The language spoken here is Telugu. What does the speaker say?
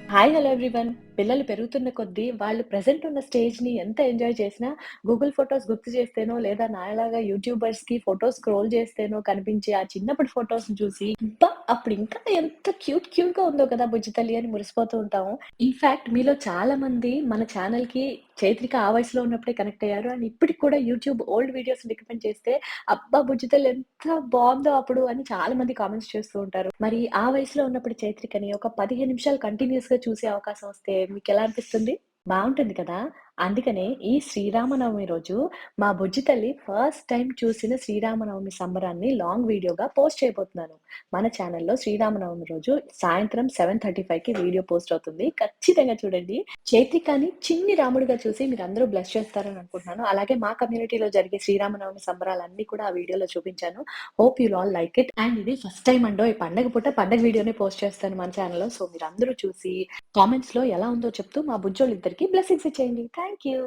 Hi hello everyone. పిల్లలు పెరుగుతున్న కొద్దీ వాళ్ళు ప్రెజెంట్ ఉన్న స్టేజ్‌ని ఎంత ఎంజాయ్ చేసినా గూగుల్ ఫోటోస్ గుర్తు చేస్తేనో, లేదా నాలాగా యూట్యూబర్స్‌కి ఫోటోస్ స్క్రోల్ చేస్తేనో కనిపించే ఆ చిన్నప్పటి ఫోటోస్‌ని చూసి, అబ్బా! అప్పుడు ఇంకా ఎంత క్యూట్‌గా ఉందో కదా బుజ్జి తల్లి అని మురిసిపోతూ ఉంటాము. ఇన్‌ఫాక్ట్ మీలో చాలా మంది మన ఛానెల్‌కి చైత్రిక ఆ వయసులో ఉన్నప్పుడే కనెక్ట్ అయ్యారు. అండ్ ఇప్పటికి కూడా యూట్యూబ్ ఓల్డ్ వీడియోస్ రికమెండ్ చేస్తే, అబ్బా! బుజ్జి తల్లి ఎంత బావుందో అప్పుడు అని చాలా మంది కామెంట్స్ చేస్తూ ఉంటారు. మరి ఆ వయసులో ఉన్నప్పుడు చైత్రికని ఒక 15 నిమిషాలు కంటిన్యూయస్‌గా చూసే అవకాశం వస్తే మీకెలా అనిపిస్తుంది? బావుంటుంది కదా! అందుకనే ఈ శ్రీరామనవమి రోజు మా బుజ్జి తల్లి ఫస్ట్ టైమ్ చూసిన శ్రీరామనవమి సంబరాన్ని లాంగ్ వీడియోగా పోస్ట్ చేయబోతున్నాను. మన ఛానెల్‌లో శ్రీరామనవమి రోజు సాయంత్రం 7:35కి వీడియో పోస్ట్ అవుతుంది. ఖచ్చితంగా చూడండి. చైత్రికని చిన్ని రాముడిగా చూసి మీరందరూ బ్లెస్ చేస్తారని అనుకుంటున్నాను. అలాగే మా కమ్యూనిటీలో జరిగే శ్రీరామనవమి సంబరాలన్నీ కూడా ఆ వీడియోలో చూపించాను. Hope you'll all like it. And ఇది ఫస్ట్ టైమ్ అండోయ్! పండగ పూట పండగ వీడియోనే పోస్ట్ చేస్తాను మన ఛానెల్‌లో. సో, మీరందరూ చూసి కామెంట్స్‌లో ఎలా ఉందో చెప్తూ మా బుజ్జోళ్ళిద్దరికీ బ్లెస్సింగ్స్ ఇచ్చేయండి. Thank you.